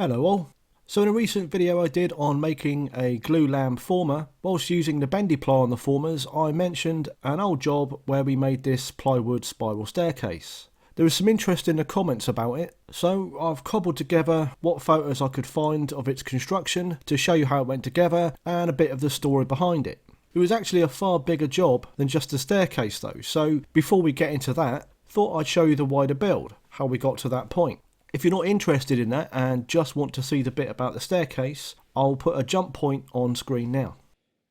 Hello all. So in a recent video I did on making a glue lamp former, whilst using the bendy ply on the formers, I mentioned an old job where we made this plywood spiral staircase. There was some interest in the comments about it, so I've cobbled together what photos I could find of its construction to show you how it went together and a bit of the story behind it. It was actually a far bigger job than just a staircase though, so before we get into that, thought I'd show you the wider build, how we got to that point. If you're not interested in that and just want to see the bit about the staircase, I'll put a jump point on screen now.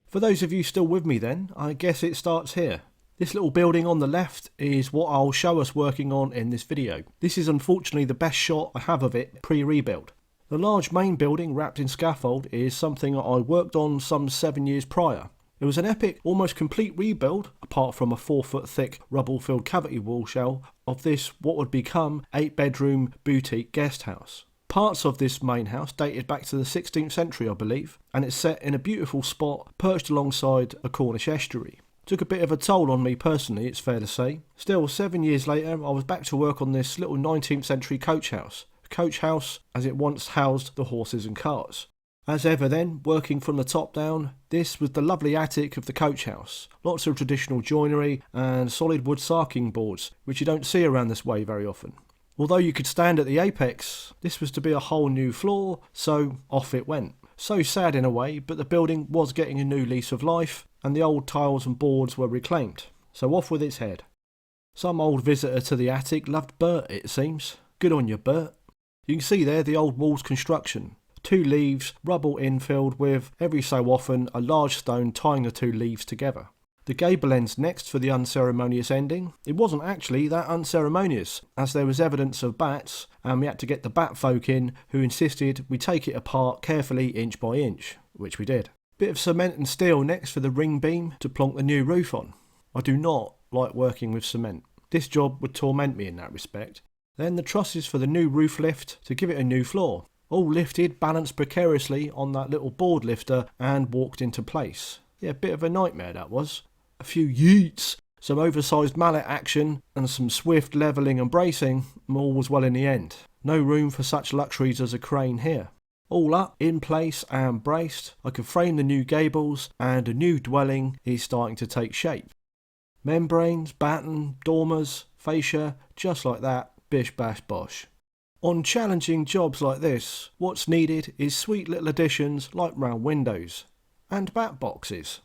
For those of you still with me then, I guess it starts here. This little building on the left is what I'll show us working on in this video. This is unfortunately the best shot I have of it pre-rebuild. The large main building wrapped in scaffold is something I worked on some 7 years prior. It was an epic, almost complete rebuild, apart from a 4-foot thick rubble-filled cavity wall shell, of this what would become 8-bedroom boutique guest house. Parts of this main house dated back to the 16th century I believe, and it's set in a beautiful spot perched alongside a Cornish estuary. Took a bit of a toll on me personally, it's fair to say. Still, 7 years later I was back to work on this little 19th century coach house. A coach house as it once housed the horses and carts. As ever then, working from the top down, this was the lovely attic of the coach house. Lots of traditional joinery and solid wood sarking boards, which you don't see around this way very often. Although you could stand at the apex, this was to be a whole new floor, so off it went. So sad in a way, but the building was getting a new lease of life, and the old tiles and boards were reclaimed. So off with its head. Some old visitor to the attic loved Bert, it seems. Good on you, Bert. You can see there the old wall's construction. 2 leaves, rubble infilled with, every so often, a large stone tying the 2 leaves together. The gable end's next for the unceremonious ending. It wasn't actually that unceremonious, as there was evidence of bats, and we had to get the bat folk in, who insisted we take it apart carefully inch by inch, which we did. Bit of cement and steel next for the ring beam to plonk the new roof on. I do not like working with cement. This job would torment me in that respect. Then the trusses for the new roof lift to give it a new floor. All lifted, balanced precariously on that little board lifter and walked into place. Yeah, a bit of a nightmare that was. A few yeets, some oversized mallet action and some swift levelling and bracing, all was well in the end. No room for such luxuries as a crane here. All up, in place and braced, I could frame the new gables and a new dwelling is starting to take shape. Membranes, batten, dormers, fascia, just like that, bish bash bosh. On challenging jobs like this, what's needed is sweet little additions like round windows and bat boxes.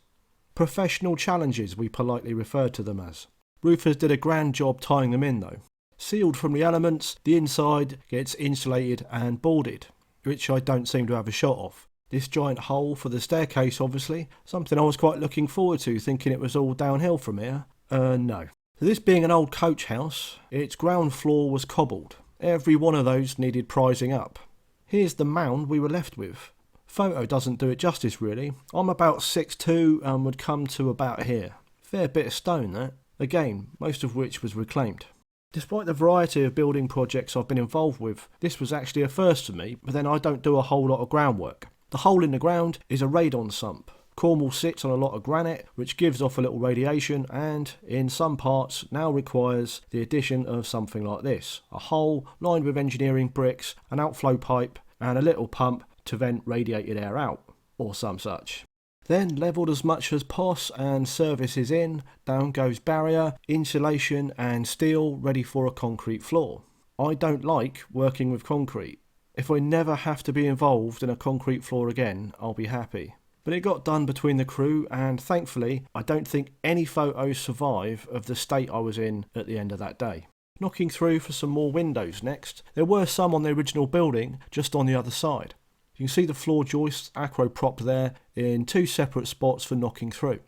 Professional challenges we politely referred to them as. Roofers did a grand job tying them in though. Sealed from the elements, the inside gets insulated and boarded, which I don't seem to have a shot of. This giant hole for the staircase obviously, something I was quite looking forward to, thinking it was all downhill from here. No. This being an old coach house, its ground floor was cobbled. Every one of those needed prizing up. Here's the mound we were left with. Photo doesn't do it justice really. I'm about 6'2" and would come to about here. Fair bit of stone that. Again, most of which was reclaimed. Despite the variety of building projects I've been involved with, this was actually a first for me, but then I don't do a whole lot of groundwork. The hole in the ground is a radon sump. Cornwall sits on a lot of granite, which gives off a little radiation and, in some parts, now requires the addition of something like this. A hole lined with engineering bricks, an outflow pipe, and a little pump to vent radiated air out, or some such. Then levelled as much as pos and service is in, down goes barrier, insulation and steel ready for a concrete floor. I don't like working with concrete. If I never have to be involved in a concrete floor again, I'll be happy. But it got done between the crew and thankfully I don't think any photos survive of the state I was in at the end of that day. Knocking through for some more windows next. There were some on the original building just on the other side. You can see the floor joists acro propped there in 2 separate spots for knocking through.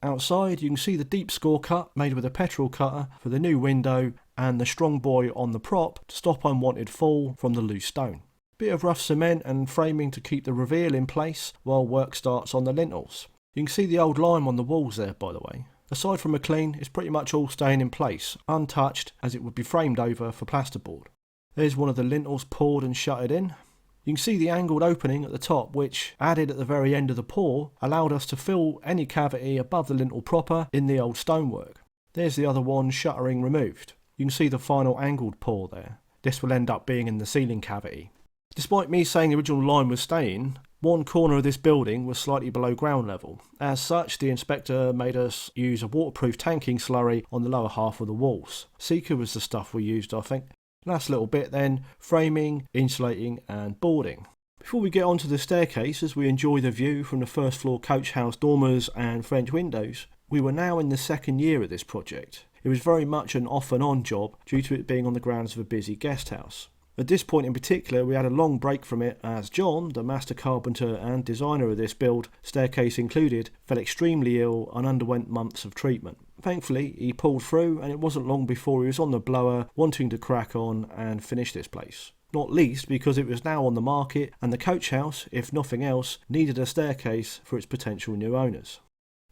Outside you can see the deep score cut made with a petrol cutter for the new window and the strong buoy on the prop to stop unwanted fall from the loose stone. Bit of rough cement and framing to keep the reveal in place while work starts on the lintels. You can see the old lime on the walls there by the way. Aside from a clean, it's pretty much all staying in place, untouched as it would be framed over for plasterboard. There's one of the lintels poured and shuttered in. You can see the angled opening at the top which, added at the very end of the pour, allowed us to fill any cavity above the lintel proper in the old stonework. There's the other one shuttering removed. You can see the final angled pour there. This will end up being in the ceiling cavity. Despite me saying the original line was staying, one corner of this building was slightly below ground level. As such, the inspector made us use a waterproof tanking slurry on the lower half of the walls. Seeker was the stuff we used, I think. Last little bit then, framing, insulating and boarding. Before we get onto the staircase, as we enjoy the view from the first floor coach house dormers and French windows, we were now in the second year of this project. It was very much an off and on job due to it being on the grounds of a busy guest house. At this point in particular, we had a long break from it as John, the master carpenter and designer of this build, staircase included, fell extremely ill and underwent months of treatment. Thankfully, he pulled through, and it wasn't long before he was on the blower, wanting to crack on and finish this place. Not least because it was now on the market, and the coach house, if nothing else, needed a staircase for its potential new owners.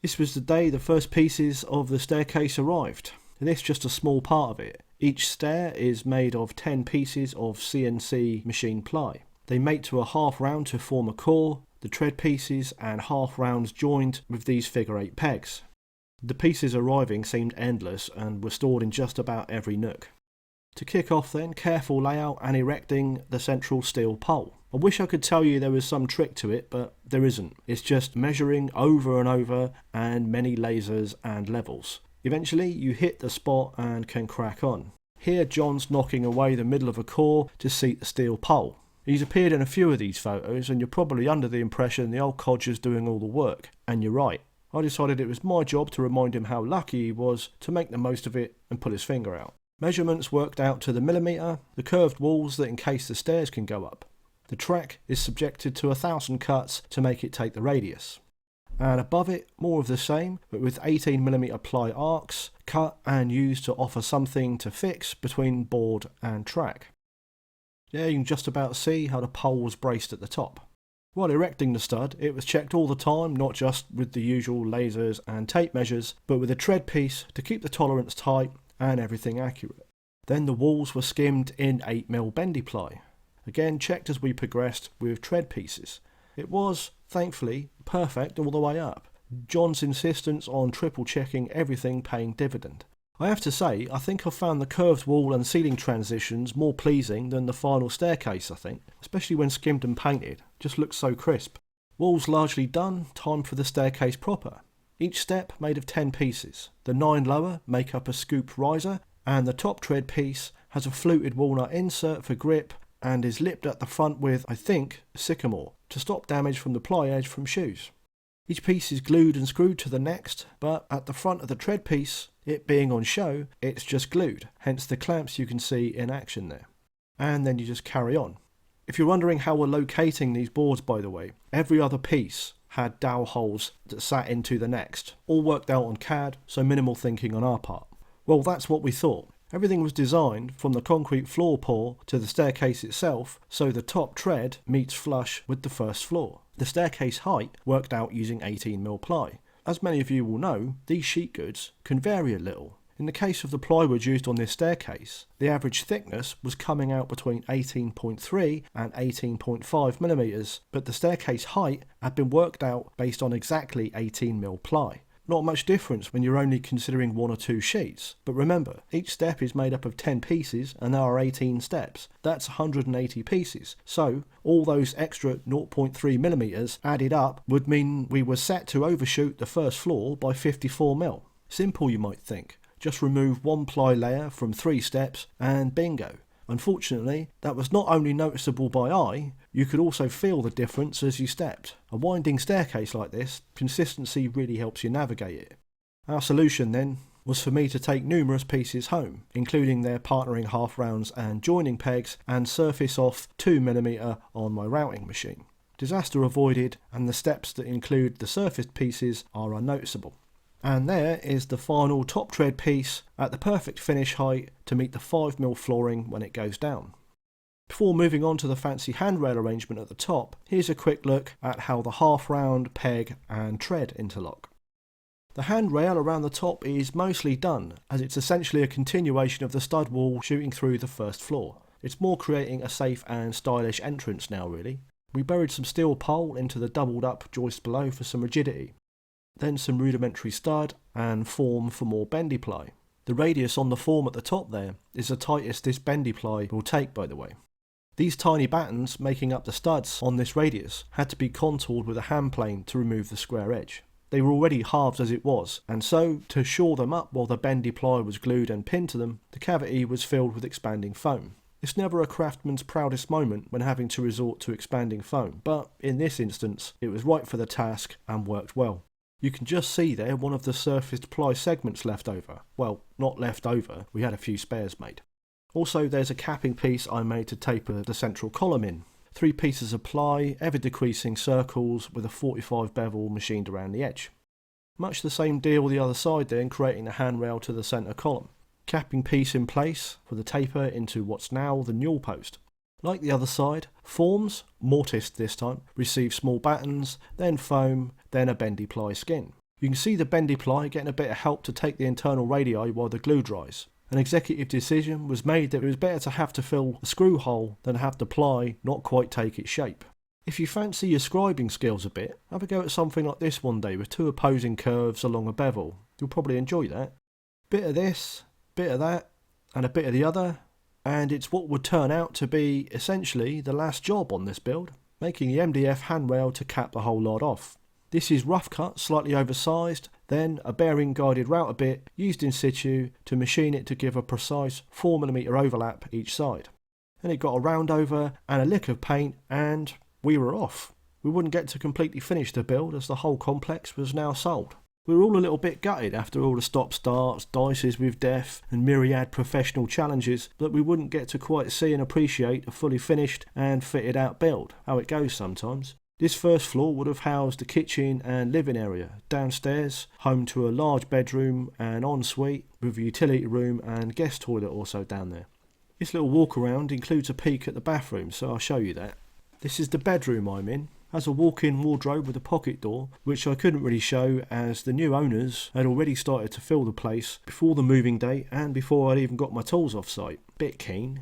This was the day the first pieces of the staircase arrived, and this just a small part of it. Each stair is made of 10 pieces of CNC machine ply. They mate to a half round to form a core, the tread pieces and half rounds joined with these figure 8 pegs. The pieces arriving seemed endless and were stored in just about every nook. To kick off then, careful layout and erecting the central steel pole. I wish I could tell you there was some trick to it, but there isn't. It's just measuring over and over and many lasers and levels. Eventually you hit the spot and can crack on. Here John's knocking away the middle of a core to seat the steel pole. He's appeared in a few of these photos and you're probably under the impression the old codger's doing all the work. And you're right. I decided it was my job to remind him how lucky he was to make the most of it and pull his finger out. Measurements worked out to the millimetre, the curved walls that encase the stairs can go up. The track is subjected to 1,000 cuts to make it take the radius. And above it, more of the same, but with 18mm ply arcs, cut and used to offer something to fix between board and track. There you can just about see how the pole was braced at the top. While erecting the stud, it was checked all the time, not just with the usual lasers and tape measures, but with a tread piece to keep the tolerance tight and everything accurate. Then the walls were skimmed in 8mm bendy ply. Again checked as we progressed with tread pieces. It was, thankfully, perfect all the way up. John's insistence on triple checking everything paying dividend. I have to say, I think I found the curved wall and ceiling transitions more pleasing than the final staircase, I think, especially when skimmed and painted. Just looks so crisp. Walls largely done, time for the staircase proper. Each step made of 10 pieces. The 9 lower make up a scoop riser, and the top tread piece has a fluted walnut insert for grip and is lipped at the front with, I think, sycamore, to stop damage from the ply edge from shoes. Each piece is glued and screwed to the next, but at the front of the tread piece, it being on show, it's just glued, hence the clamps you can see in action there. And then you just carry on. If you're wondering how we're locating these boards, by the way, every other piece had dowel holes that sat into the next, all worked out on CAD, so minimal thinking on our part. Well, that's what we thought. Everything was designed from the concrete floor pour to the staircase itself, so the top tread meets flush with the first floor. The staircase height worked out using 18mm ply. As many of you will know, these sheet goods can vary a little. In the case of the plywood used on this staircase, the average thickness was coming out between 18.3 and 18.5mm, but the staircase height had been worked out based on exactly 18mm ply. Not much difference when you're only considering 1 or 2 sheets, but remember, each step is made up of 10 pieces and there are 18 steps. That's 180 pieces, so all those extra 0.3mm added up would mean we were set to overshoot the first floor by 54mm. Simple, you might think. Just remove 1 ply layer from 3 steps and bingo. Unfortunately, that was not only noticeable by eye, you could also feel the difference as you stepped. A winding staircase like this, consistency really helps you navigate it. Our solution then was for me to take numerous pieces home, including their partnering half rounds and joining pegs, and surface off 2mm on my routing machine. Disaster avoided, and the steps that include the surfaced pieces are unnoticeable. And there is the final top tread piece at the perfect finish height to meet the 5mm flooring when it goes down. Before moving on to the fancy handrail arrangement at the top, here's a quick look at how the half round, peg and tread interlock. The handrail around the top is mostly done, as it's essentially a continuation of the stud wall shooting through the first floor. It's more creating a safe and stylish entrance now really. We buried some steel pole into the doubled up joist below for some rigidity. Then some rudimentary stud and form for more bendy ply. The radius on the form at the top there is the tightest this bendy ply will take, by the way. These tiny battens making up the studs on this radius had to be contoured with a hand plane to remove the square edge. They were already halves as it was, and so, to shore them up while the bendy ply was glued and pinned to them, the cavity was filled with expanding foam. It's never a craftsman's proudest moment when having to resort to expanding foam, but in this instance, it was right for the task and worked well. You can just see there one of the surfaced ply segments left over. Well, not left over, we had a few spares made. Also, there's a capping piece I made to taper the central column in. 3 pieces of ply, ever decreasing circles with a 45 bevel machined around the edge. Much the same deal the other side then, creating the handrail to the centre column. Capping piece in place for the taper into what's now the newel post. Like the other side, forms, mortised this time, receive small battens, then foam, then a bendy ply skin. You can see the bendy ply getting a bit of help to take the internal radii while the glue dries. An executive decision was made that it was better to have to fill a screw hole than have the ply not quite take its shape. If you fancy your scribing skills a bit, have a go at something like this one day with 2 opposing curves along a bevel. You'll probably enjoy that. Bit of this, bit of that, and a bit of the other, and it's what would turn out to be essentially the last job on this build, making the MDF handrail to cap the whole lot off. This is rough cut, slightly oversized, then a bearing guided router bit used in situ to machine it to give a precise 4mm overlap each side. Then it got a round over and a lick of paint and we were off. We wouldn't get to completely finish the build as the whole complex was now sold. We were all a little bit gutted after all the stop-starts, dices with death and myriad professional challenges that we wouldn't get to quite see and appreciate a fully finished and fitted out build, how it goes sometimes. This first floor would have housed the kitchen and living area, downstairs, home to a large bedroom and ensuite with a utility room and guest toilet also down there. This little walk around includes a peek at the bathroom, so I'll show you that. This is the bedroom I'm in. Has a walk-in wardrobe with a pocket door, which I couldn't really show as the new owners had already started to fill the place before the moving date and before I'd even got my tools off site. Bit keen.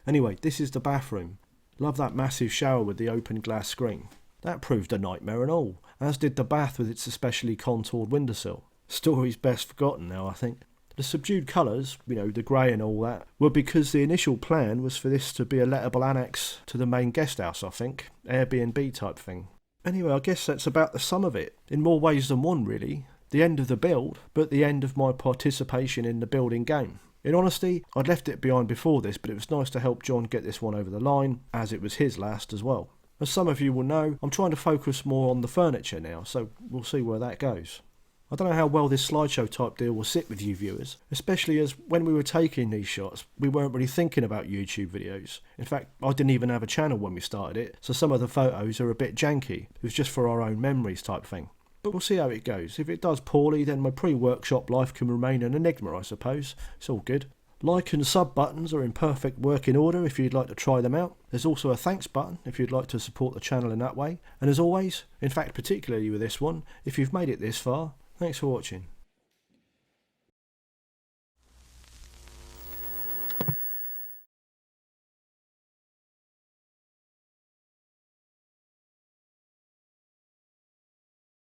Anyway, this is the bathroom. Love that massive shower with the open glass screen. That proved a nightmare and all, as did the bath with its especially contoured windowsill. Story's best forgotten now, I think. The subdued colours, the grey and all that, were because the initial plan was for this to be a lettable annex to the main guest house, I think. Airbnb type thing. Anyway, I guess that's about the sum of it. In more ways than one, really. The end of the build, but the end of my participation in the building game. In honesty, I'd left it behind before this, but it was nice to help John get this one over the line, as it was his last as well. As some of you will know, I'm trying to focus more on the furniture now, so we'll see where that goes. I don't know how well this slideshow type deal will sit with you viewers, especially as when we were taking these shots, we weren't really thinking about YouTube videos. In fact, I didn't even have a channel when we started it, so some of the photos are a bit janky. It was just for our own memories type thing. But we'll see how it goes. If it does poorly, then my pre-workshop life can remain an enigma, I suppose. It's all good. Like and sub buttons are in perfect working order if you'd like to try them out. There's also a thanks button if you'd like to support the channel in that way. And as always, in fact particularly with this one, if you've made it this far, thanks for watching.